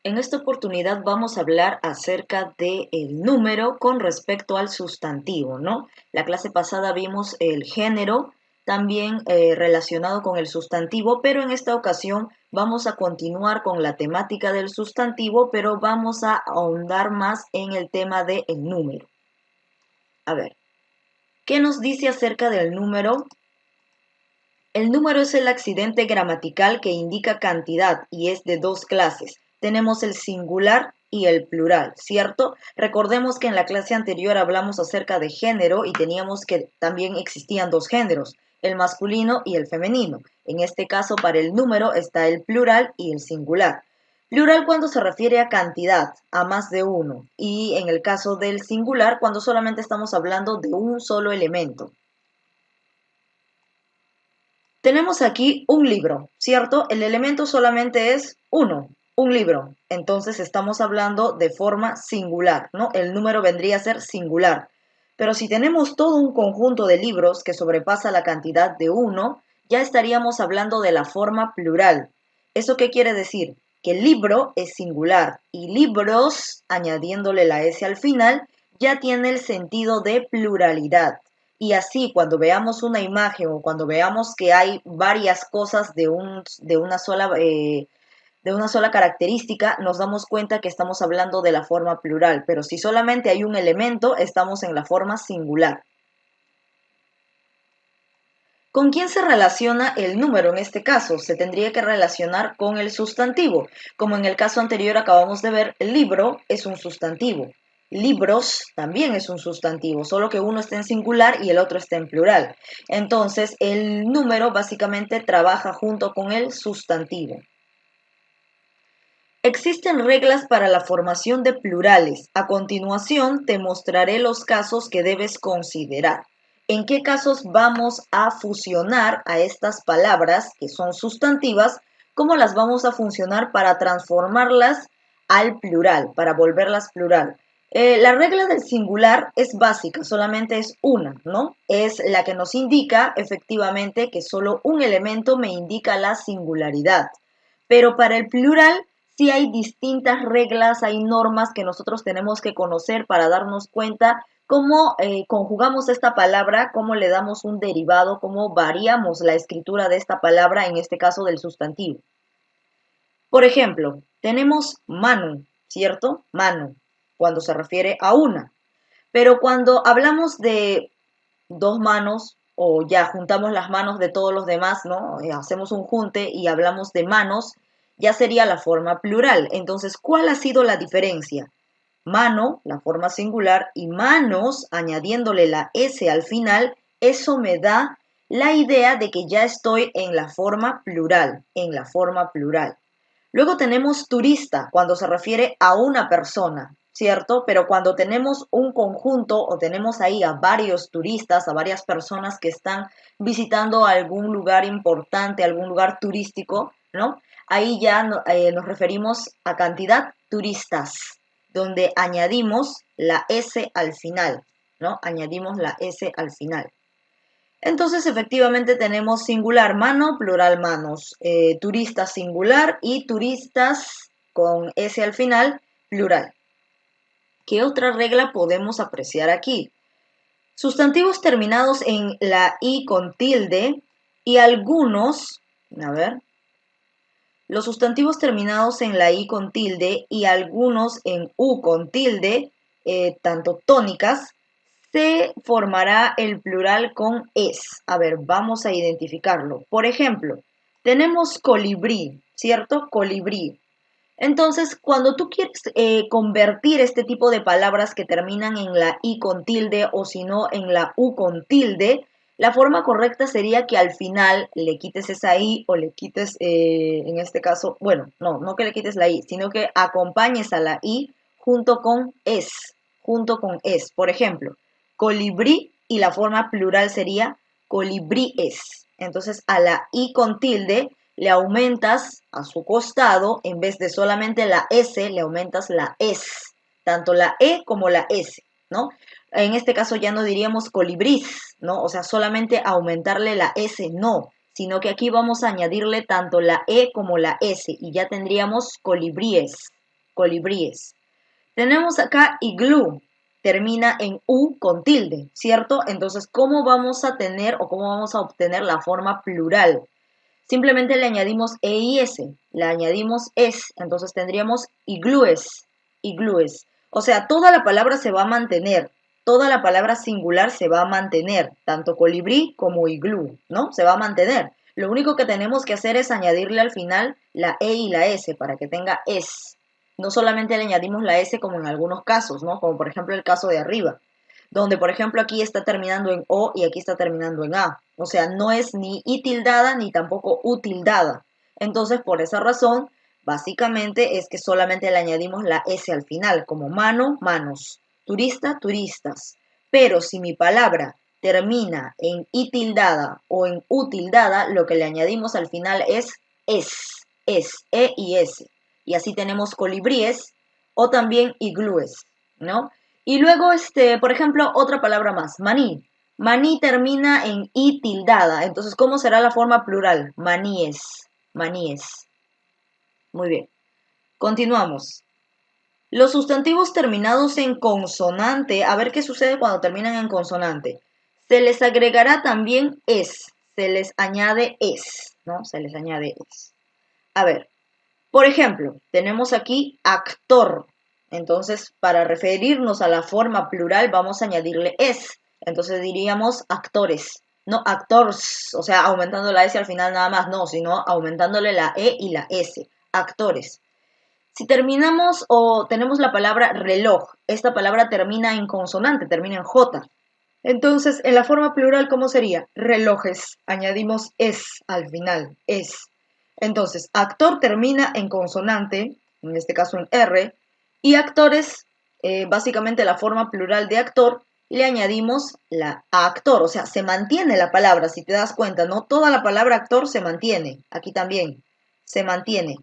En esta oportunidad vamos a hablar acerca del número con respecto al sustantivo, ¿no? La clase pasada vimos el género también relacionado con el sustantivo, pero en esta ocasión vamos a continuar con la temática del sustantivo, pero vamos a ahondar más en el tema del número. A ver, ¿qué nos dice acerca del número? El número es el accidente gramatical que indica cantidad y es de dos clases. Tenemos el singular y el plural, ¿cierto? Recordemos que en la clase anterior hablamos acerca de género y teníamos que también existían dos géneros, el masculino y el femenino. En este caso, para el número está el plural y el singular. Plural cuando se refiere a cantidad, a más de uno, y en el caso del singular cuando solamente estamos hablando de un solo elemento. Tenemos aquí un libro, ¿cierto? El elemento solamente es uno, un libro. Entonces estamos hablando de forma singular, ¿no? El número vendría a ser singular. Pero si tenemos todo un conjunto de libros que sobrepasa la cantidad de uno, ya estaríamos hablando de la forma plural. ¿Eso qué quiere decir? Que el libro es singular y libros, añadiéndole la S al final, ya tiene el sentido de pluralidad. Y así, cuando veamos una imagen o cuando veamos que hay varias cosas de una sola característica, nos damos cuenta que estamos hablando de la forma plural. Pero si solamente hay un elemento, estamos en la forma singular. ¿Con quién se relaciona el número en este caso? Se tendría que relacionar con el sustantivo. Como en el caso anterior acabamos de ver, el libro es un sustantivo. Libros también es un sustantivo, solo que uno está en singular y el otro está en plural. Entonces, el número básicamente trabaja junto con el sustantivo. Existen reglas para la formación de plurales. A continuación te mostraré los casos que debes considerar. ¿En qué casos vamos a fusionar a estas palabras que son sustantivas? ¿Cómo las vamos a funcionar para transformarlas al plural, para volverlas plural? La regla del singular es básica, solamente es una, ¿no? Es la que nos indica efectivamente que solo un elemento me indica la singularidad. Pero para el plural sí hay distintas reglas, hay normas que nosotros tenemos que conocer para darnos cuenta cómo conjugamos esta palabra, cómo le damos un derivado, cómo variamos la escritura de esta palabra, en este caso del sustantivo. Por ejemplo, tenemos mano, ¿cierto? Mano, cuando se refiere a una. Pero cuando hablamos de dos manos o ya juntamos las manos de todos los demás, ¿no? Hacemos un junte y hablamos de manos, ya sería la forma plural. Entonces, ¿cuál ha sido la diferencia? Mano, la forma singular, y manos, añadiéndole la S al final, eso me da la idea de que ya estoy en la forma plural, en la forma plural. Luego tenemos turista, cuando se refiere a una persona, ¿cierto? Pero cuando tenemos un conjunto o tenemos ahí a varios turistas, a varias personas que están visitando algún lugar importante, algún lugar turístico, ¿no? Ahí ya nos referimos a cantidad turistas, donde añadimos la S al final, ¿no? Añadimos la S al final. Entonces, efectivamente tenemos singular mano, plural manos, turistas singular y turistas con S al final, plural. ¿Qué otra regla podemos apreciar aquí? Sustantivos terminados en la I con tilde y algunos, a ver, los sustantivos terminados en la I con tilde y algunos en U con tilde, tanto tónicas, se formará el plural con es. A ver, vamos a identificarlo. Por ejemplo, tenemos colibrí, ¿cierto? Colibrí. Entonces, cuando tú quieres convertir este tipo de palabras que terminan en la I con tilde o si no en la U con tilde, la forma correcta sería que al final le quites esa I o le quites, en este caso, bueno, no que le quites la I, sino que acompañes a la I junto con es, junto con es. Por ejemplo, colibrí y la forma plural sería colibríes. Entonces, a la I con tilde le aumentas a su costado, en vez de solamente la S, le aumentas la S, tanto la E como la S, ¿no? En este caso ya no diríamos colibrís, ¿no? O sea, solamente aumentarle la S, no, sino que aquí vamos a añadirle tanto la E como la S y ya tendríamos colibríes. colibríes. Tenemos acá iglú, termina en U con tilde, ¿cierto? Entonces, ¿cómo vamos a tener o cómo vamos a obtener la forma plural? Simplemente le añadimos e y s, le añadimos es, entonces tendríamos iglúes, iglúes. O sea, toda la palabra se va a mantener, toda la palabra singular se va a mantener, tanto colibrí como iglú, ¿no? Se va a mantener. Lo único que tenemos que hacer es añadirle al final la e y la s para que tenga es. No solamente le añadimos la s como en algunos casos, ¿no? Como por ejemplo el caso de arriba, donde por ejemplo aquí está terminando en O y aquí está terminando en A. O sea, no es ni I tildada ni tampoco U tildada. Entonces, por esa razón, básicamente es que solamente le añadimos la S al final, como mano, manos, turista, turistas. Pero si mi palabra termina en I tildada o en U tildada, lo que le añadimos al final es, E y S. Y así tenemos colibríes o también iglúes, ¿no? Y luego, por ejemplo, otra palabra más, maní. Maní termina en i tildada. Entonces, ¿cómo será la forma plural? Maníes, maníes. Muy bien. Continuamos. Los sustantivos terminados en consonante, a ver qué sucede cuando terminan en consonante. Se les agregará también es, se les añade es, ¿no? Se les añade es. A ver, por ejemplo, tenemos aquí actor. Entonces, para referirnos a la forma plural, vamos a añadirle es. Entonces diríamos actores, no actors, o sea, aumentando la S al final nada más, no, sino aumentándole la E y la S, actores. Si terminamos o tenemos la palabra reloj, esta palabra termina en consonante, termina en J. Entonces, en la forma plural, ¿cómo sería? Relojes. Añadimos es al final, es. Entonces, actor termina en consonante, en este caso en R, y actores, básicamente la forma plural de actor, le añadimos la a actor, o sea, se mantiene la palabra, si te das cuenta, ¿no? Toda la palabra actor se mantiene, aquí también, se mantiene.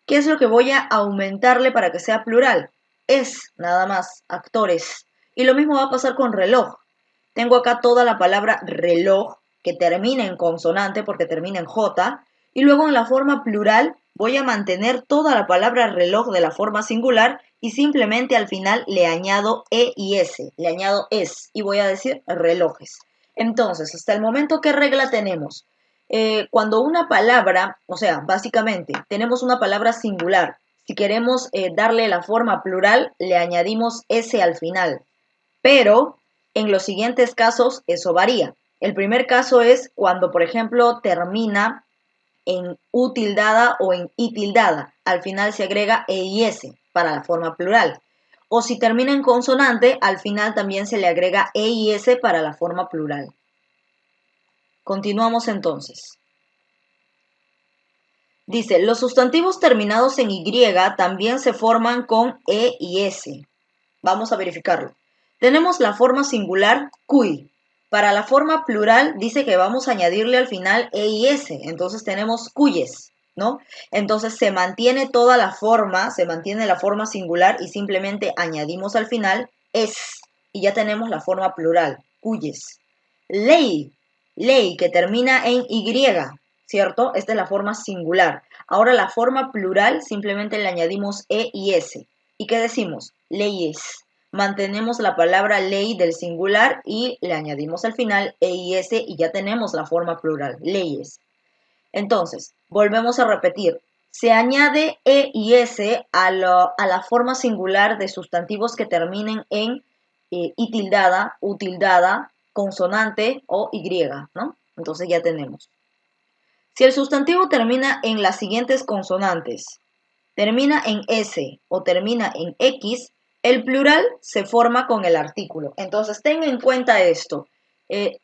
¿Qué es lo que voy a aumentarle para que sea plural? Es, nada más, actores. Y lo mismo va a pasar con reloj. Tengo acá toda la palabra reloj que termina en consonante porque termina en J. Y luego en la forma plural voy a mantener toda la palabra reloj de la forma singular y simplemente al final le añado E y S, le añado es y voy a decir relojes. Entonces, hasta el momento, ¿qué regla tenemos? Cuando una palabra, o sea, básicamente tenemos una palabra singular, si queremos darle la forma plural, le añadimos S al final. Pero en los siguientes casos eso varía. El primer caso es cuando, por ejemplo, termina en U tildada o en I tildada. Al final se agrega E y S para la forma plural. O si termina en consonante, al final también se le agrega E y S para la forma plural. Continuamos entonces. Dice, los sustantivos terminados en Y también se forman con E y S. Vamos a verificarlo. Tenemos la forma singular cui. Para la forma plural dice que vamos a añadirle al final e y s. Entonces tenemos cuyes, ¿no? Entonces se mantiene toda la forma, se mantiene la forma singular y simplemente añadimos al final es. Y ya tenemos la forma plural, cuyes. Ley, ley que termina en y, ¿cierto? Esta es la forma singular. Ahora la forma plural simplemente le añadimos e y s. ¿Y qué decimos? Leyes. Mantenemos la palabra ley del singular y le añadimos al final e y s y ya tenemos la forma plural, leyes. Entonces, volvemos a repetir. Se añade e y s a la forma singular de sustantivos que terminen en i tildada, u tildada, consonante o y, ¿no? Entonces ya tenemos. Si el sustantivo termina en las siguientes consonantes, termina en S o termina en X, el plural se forma con el artículo. Entonces, tenga en cuenta esto.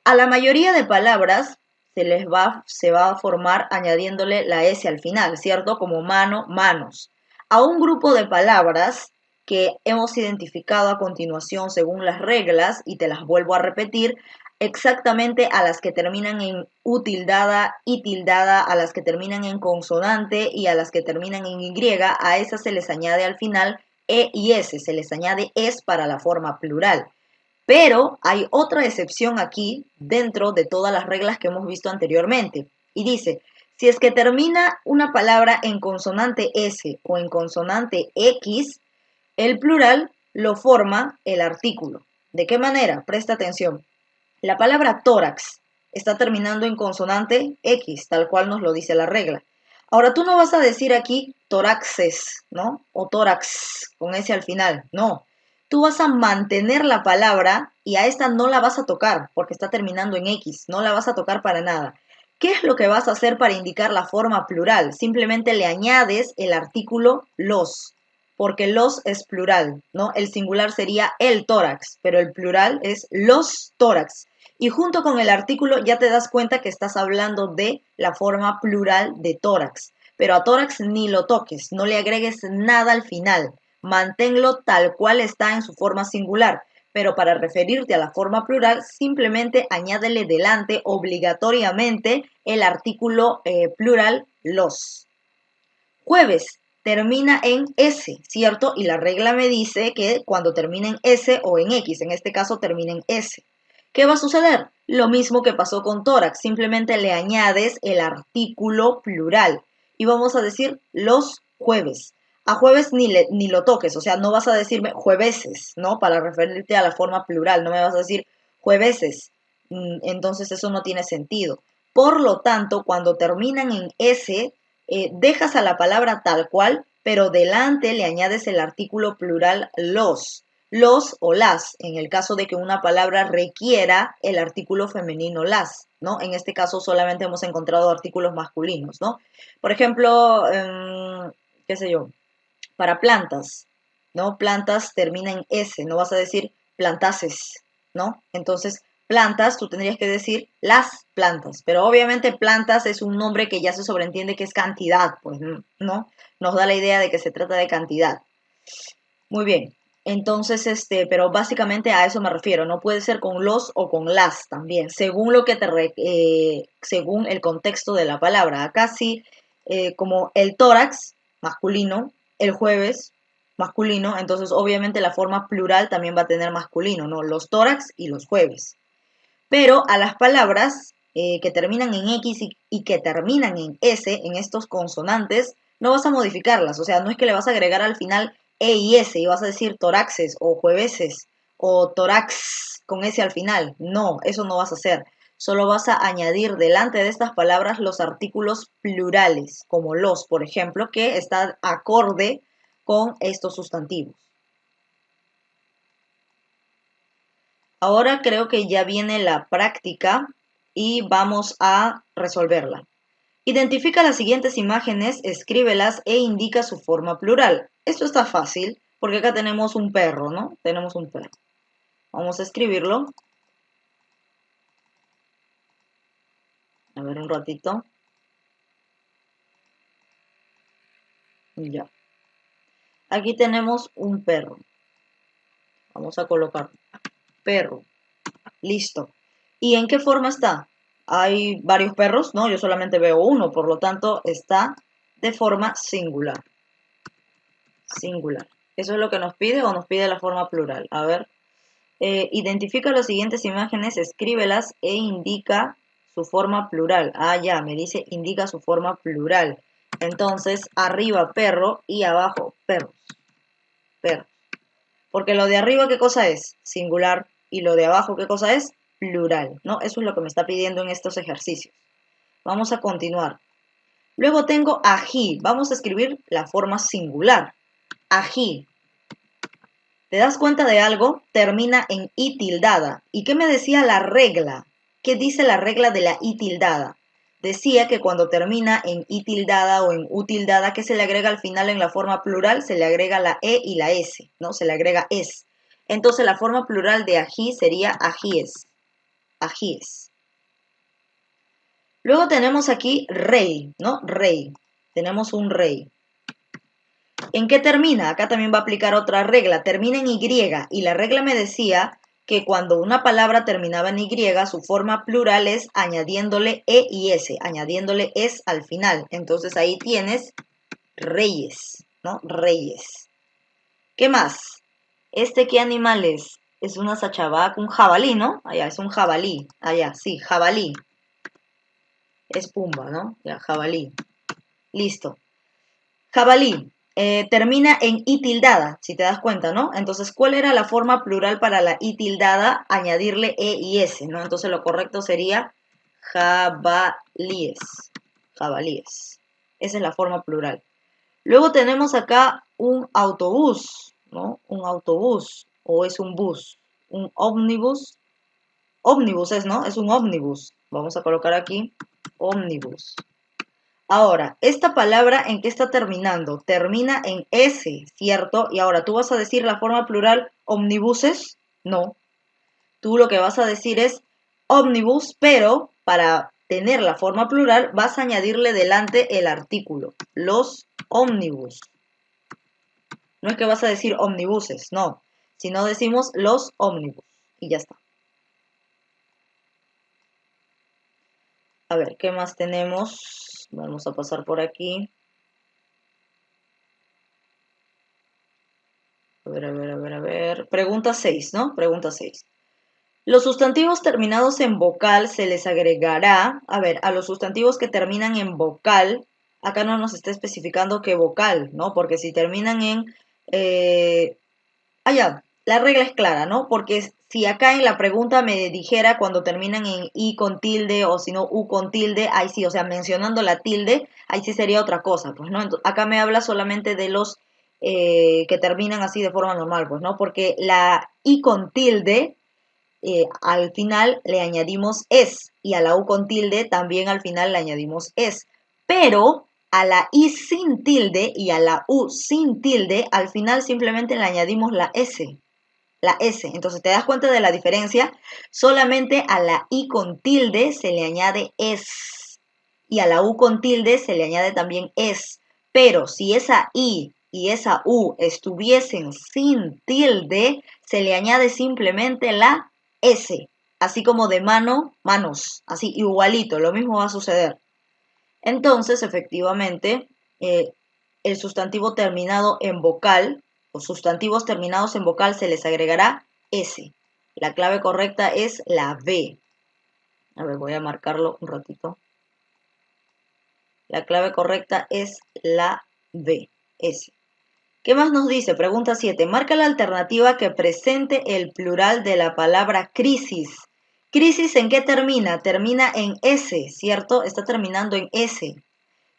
A la mayoría de palabras se va a formar añadiéndole la S al final, ¿cierto? Como mano, manos. A un grupo de palabras que hemos identificado a continuación según las reglas, y te las vuelvo a repetir, exactamente a las que terminan en U tildada, I tildada, a las que terminan en consonante y a las que terminan en Y, a esas se les añade al final E y S, se les añade es para la forma plural. Pero hay otra excepción aquí dentro de todas las reglas que hemos visto anteriormente. Y dice, Si es que termina una palabra en consonante S o en consonante X, el plural lo forma el artículo. ¿De qué manera? Presta atención. La palabra tórax está terminando en consonante X, tal cual nos lo dice la regla. Ahora tú no vas a decir aquí toraxes, ¿no? O tórax con S al final, no. Tú vas a mantener la palabra y a esta no la vas a tocar porque está terminando en X, no la vas a tocar para nada. ¿Qué es lo que vas a hacer para indicar la forma plural? Simplemente le añades el artículo los, porque los es plural, ¿no? El singular sería el tórax, pero el plural es los tórax. Y junto con el artículo ya te das cuenta que estás hablando de la forma plural de tórax. Pero a tórax ni lo toques, no le agregues nada al final. Manténlo tal cual está en su forma singular. Pero para referirte a la forma plural, simplemente añádele delante obligatoriamente el artículo plural los. Jueves termina en S, ¿cierto? Y la regla me dice que cuando termina en S o en X, en este caso termina en S. ¿Qué va a suceder? Lo mismo que pasó con tórax, simplemente le añades el artículo plural y vamos a decir los jueves. A jueves ni lo toques, o sea, no vas a decirme jueveses, ¿no? Para referirte a la forma plural, no me vas a decir jueveses. Entonces eso no tiene sentido. Por lo tanto, cuando terminan en S, dejas a la palabra tal cual, pero delante le añades el artículo plural los o las, en el caso de que una palabra requiera el artículo femenino las, ¿no? En este caso solamente hemos encontrado artículos masculinos, ¿no? Por ejemplo, qué sé yo, para plantas, ¿no? Plantas termina en S, no vas a decir plantases, ¿no? Entonces, plantas, tú tendrías que decir las plantas, pero obviamente plantas es un nombre que ya se sobreentiende que es cantidad, pues, ¿no? Nos da la idea de que se trata de cantidad. Muy bien. Entonces, pero básicamente a eso me refiero. No puede ser con los o con las también, según lo que según el contexto de la palabra. Acá sí, como el tórax masculino, el jueves masculino, entonces obviamente la forma plural también va a tener masculino, ¿no? Los tórax y los jueves. Pero a las palabras que terminan en X y que terminan en S, en estos consonantes, no vas a modificarlas. O sea, no es que le vas a agregar al final E y S y vas a decir toraxes o jueveses o tórax con S al final. No, eso no vas a hacer. Solo vas a añadir delante de estas palabras los artículos plurales, como los, por ejemplo, que está acorde con estos sustantivos. Ahora creo que ya viene la práctica y vamos a resolverla. Identifica las siguientes imágenes, escríbelas e indica su forma plural. Esto está fácil porque acá tenemos un perro, ¿no? Tenemos un perro. Vamos a escribirlo. A ver un ratito. Ya. Aquí tenemos un perro. Vamos a colocar perro. Listo. ¿Y en qué forma está? Hay varios perros, ¿no? Yo solamente veo uno, por lo tanto está de forma singular. Singular. ¿Eso es lo que nos pide o nos pide la forma plural? A ver. Identifica las siguientes imágenes, escríbelas e indica su forma plural. Ah, ya, me dice indica su forma plural. Entonces, arriba perro y abajo perros. Perros. Porque lo de arriba, ¿qué cosa es? Singular. Y lo de abajo, ¿qué cosa es? Plural, ¿no? Eso es lo que me está pidiendo en estos ejercicios. Vamos a continuar. Luego tengo ají. Vamos a escribir la forma singular. Ají. ¿Te das cuenta de algo? Termina en I tildada. ¿Y qué me decía la regla? ¿Qué dice la regla de la I tildada? Decía que cuando termina en I tildada o en U tildada, ¿qué se le agrega al final en la forma plural? Se le agrega la E y la S, ¿no? Se le agrega es. Entonces la forma plural de ají sería ajíes. Ajíes. Luego tenemos aquí rey, ¿no? Rey. Tenemos un rey. ¿En qué termina? Acá también va a aplicar otra regla. Termina en Y y la regla me decía que cuando una palabra terminaba en Y, su forma plural es añadiéndole E y S, añadiéndole es al final. Entonces ahí tienes reyes, ¿no? Reyes. ¿Qué más? ¿Qué animal es? Es una sachabac, un jabalí, ¿no? Allá, es un jabalí. Allá, sí, jabalí. Es pumba, ¿no? Ya, jabalí. Listo. Jabalí. Termina en i tildada, si te das cuenta, ¿no? Entonces, ¿cuál era la forma plural para la i tildada? Añadirle e y s, ¿no? Entonces, lo correcto sería jabalíes. Jabalíes. Esa es la forma plural. Luego tenemos acá un autobús, ¿no? Un autobús, o es un bus, un ómnibus. Ómnibus es, ¿no? Es un ómnibus. Vamos a colocar aquí ómnibus. Ahora, esta palabra, ¿en qué está terminando? Termina en S, ¿cierto? Y ahora, ¿tú vas a decir la forma plural omnibuses? No. Tú lo que vas a decir es ómnibus, pero para tener la forma plural vas a añadirle delante el artículo. Los ómnibus. No es que vas a decir omnibuses, no. Sino decimos los ómnibus. Y ya está. A ver, ¿qué más tenemos? Vamos a pasar por aquí. A ver. Pregunta 6, ¿no? Pregunta 6. Los sustantivos terminados en vocal se les agregará, a ver, a los sustantivos que terminan en vocal, acá no nos está especificando qué vocal, ¿no? Porque si terminan en, ya, la regla es clara, ¿no? Porque si acá en la pregunta me dijera cuando terminan en i con tilde o si no u con tilde, ahí sí, o sea, mencionando la tilde, ahí sí sería otra cosa, pues, ¿no? Entonces, acá me habla solamente de los que terminan así de forma normal, pues, ¿no? Porque la i con tilde al final le añadimos es y a la u con tilde también al final le añadimos es. Pero a la i sin tilde y a la u sin tilde al final simplemente le añadimos la s. La S. Entonces, ¿te das cuenta de la diferencia? Solamente a la I con tilde se le añade es. Y a la U con tilde se le añade también es. Pero si esa I y esa U estuviesen sin tilde, se le añade simplemente la S. Así como de mano, manos. Así igualito, lo mismo va a suceder. Entonces, efectivamente, el sustantivo terminado en vocal o sustantivos terminados en vocal se les agregará S. La clave correcta es la B. A ver, voy a marcarlo un ratito. La clave correcta es la B, S. ¿Qué más nos dice? Pregunta 7. Marca la alternativa que presente el plural de la palabra crisis. ¿Crisis en qué termina? Termina en S, ¿cierto? Está terminando en S.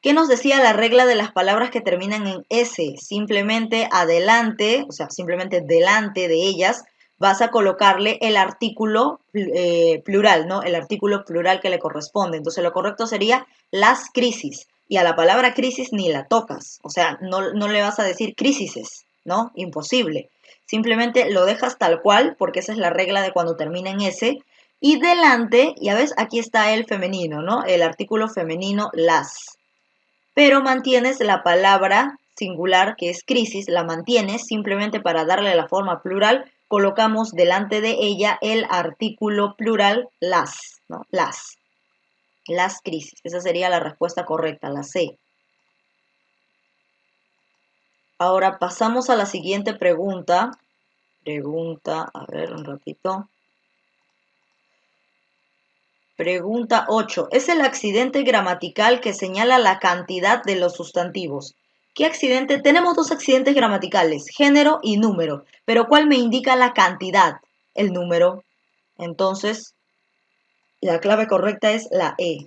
¿Qué nos decía la regla de las palabras que terminan en S? Simplemente adelante, o sea, simplemente delante de ellas, vas a colocarle el artículo plural, ¿no? El artículo plural que le corresponde. Entonces, lo correcto sería las crisis. Y a la palabra crisis ni la tocas. O sea, no le vas a decir crisis, ¿no? Imposible. Simplemente lo dejas tal cual, porque esa es la regla de cuando termina en S. Y delante, ya ves, aquí está el femenino, ¿no? El artículo femenino las, pero mantienes la palabra singular que es crisis, la mantienes simplemente para darle la forma plural, colocamos delante de ella el artículo plural las, ¿no? Las crisis. Esa sería la respuesta correcta, la C. Ahora pasamos a la siguiente pregunta. A ver, un ratito. Pregunta 8. Es el accidente gramatical que señala la cantidad de los sustantivos. ¿Qué accidente? Tenemos dos accidentes gramaticales, género y número. Pero ¿cuál me indica la cantidad? El número. Entonces, la clave correcta es la E.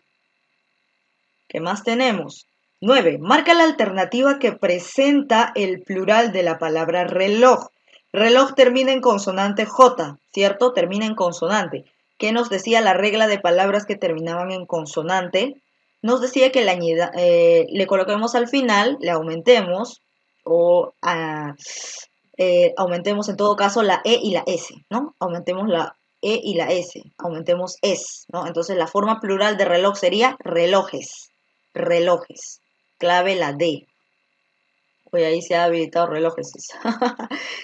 ¿Qué más tenemos? 9. Marca la alternativa que presenta el plural de la palabra reloj. Reloj termina en consonante J, ¿cierto? Termina en consonante. ¿Qué nos decía la regla de palabras que terminaban en consonante? Nos decía que le coloquemos al final, le aumentemos o aumentemos en todo caso la E y la S, ¿no? Aumentemos la E y la S, aumentemos es, ¿no? Entonces la forma plural de reloj sería relojes, relojes. Clave la D. Hoy ahí se ha habilitado relojes.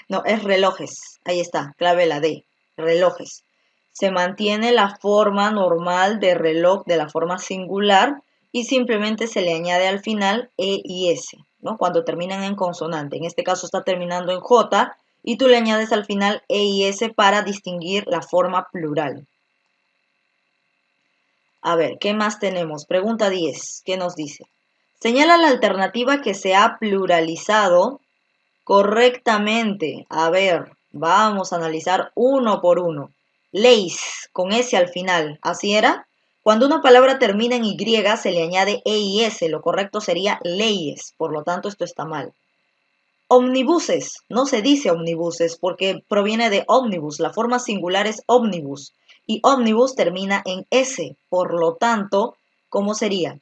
No, es relojes. Ahí está, clave la D, relojes. Se mantiene la forma normal de reloj de la forma singular y simplemente se le añade al final E y S, ¿no? Cuando terminan en consonante. En este caso está terminando en J y tú le añades al final E y S para distinguir la forma plural. A ver, ¿qué más tenemos? Pregunta 10. ¿Qué nos dice? Señala la alternativa que se ha pluralizado correctamente. A ver, vamos a analizar uno por uno. Leis, con S al final. ¿Así era? Cuando una palabra termina en Y, se le añade E y S. Lo correcto sería leyes. Por lo tanto, esto está mal. Omnibuses. No se dice omnibuses porque proviene de omnibus. La forma singular es omnibus. Y omnibus termina en S. Por lo tanto, ¿cómo sería?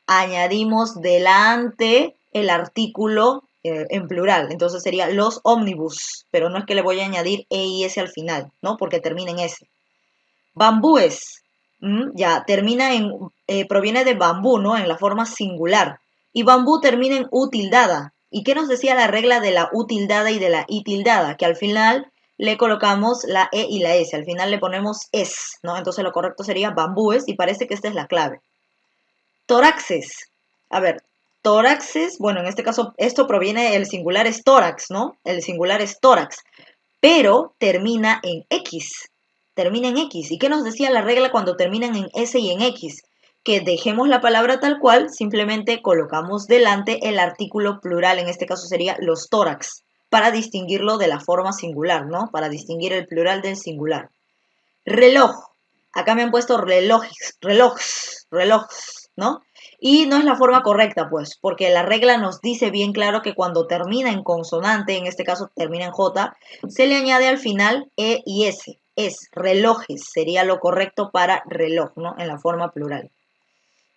Añadimos delante el artículo en plural. Entonces sería los ómnibus, pero no es que le voy a añadir E y S al final, ¿no? Porque termina en S. Bambúes, ya, termina en, proviene de bambú, ¿no? En la forma singular. Y bambú termina en U tildada. ¿Y qué nos decía la regla de la U tildada y de la I tildada? Que al final le colocamos la E y la S. Al final le ponemos es, ¿no? Entonces lo correcto sería bambúes y parece que esta es la clave. Tóraxes. A ver, tóraxes, bueno, en este caso esto proviene, el singular es tórax, ¿no? El singular es tórax, pero termina en X. Termina en X. ¿Y qué nos decía la regla cuando terminan en S y en X? Que dejemos la palabra tal cual, simplemente colocamos delante el artículo plural, en este caso sería los tórax, para distinguirlo de la forma singular, ¿no? Para distinguir el plural del singular. Reloj. Acá me han puesto relojes, ¿no? Y no es la forma correcta, pues, porque la regla nos dice bien claro que cuando termina en consonante, en este caso termina en J, se le añade al final E y S. Es relojes, sería lo correcto para reloj, ¿no? En la forma plural.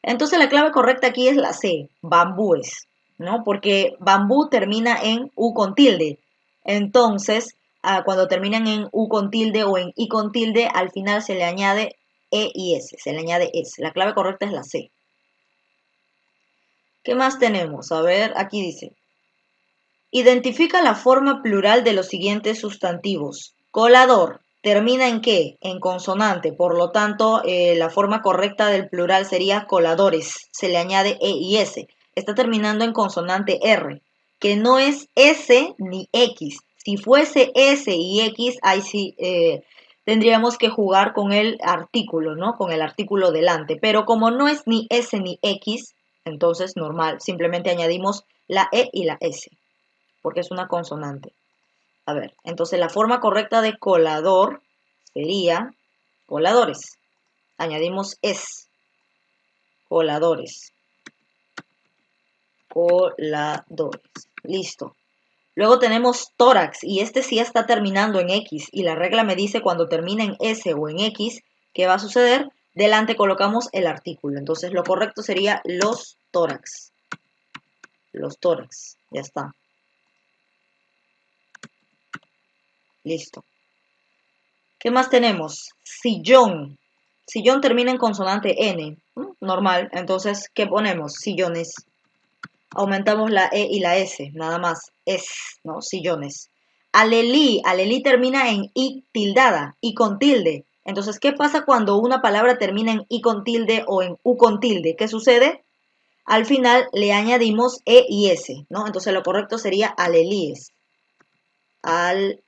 Entonces la clave correcta aquí es la C, bambúes, ¿no? Porque bambú termina en U con tilde. Entonces, cuando terminan en U con tilde o en I con tilde, al final se le añade E y S, se le añade S. La clave correcta es la C. ¿Qué más tenemos? A ver, aquí dice. Identifica la forma plural de los siguientes sustantivos. Colador. ¿Termina en qué? En consonante. Por lo tanto, la forma correcta del plural sería coladores. Se le añade E y S. Está terminando en consonante R, que no es S ni X. Si fuese S y X, ahí sí tendríamos que jugar con el artículo, ¿no? Con el artículo delante. Pero como no es ni S ni X, entonces normal. Simplemente añadimos la E y la S porque es una consonante. A ver, entonces la forma correcta de colador sería coladores. Añadimos es, coladores. Coladores. Listo. Luego tenemos tórax y este sí está terminando en X y la regla me dice cuando termina en S o en X, ¿qué va a suceder? Delante colocamos el artículo. Entonces lo correcto sería los tórax. Los tórax. Ya está. Listo. ¿Qué más tenemos? Sillón. Sillón termina en consonante N. Normal. Entonces, ¿qué ponemos? Sillones. Aumentamos la E y la S. Nada más. Es, ¿no? Sillones. Alelí. Alelí termina en I tildada. I con tilde. Entonces, ¿qué pasa cuando una palabra termina en I con tilde o en U con tilde? ¿Qué sucede? Al final le añadimos E y S, ¿no? Entonces, lo correcto sería alelíes. Alelíes.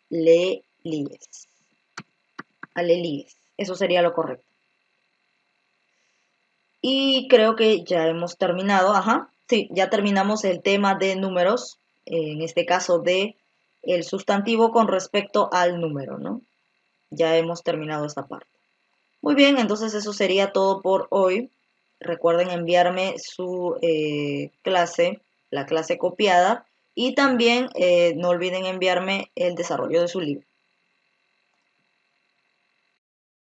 Alelíes. Eso sería lo correcto. Y creo que ya hemos terminado, ajá, sí, ya terminamos el tema de números, en este caso de el sustantivo con respecto al número, ¿no? Ya hemos terminado esta parte. Muy bien, entonces eso sería todo por hoy. Recuerden enviarme su clase, la clase copiada, y también no olviden enviarme el desarrollo de su libro.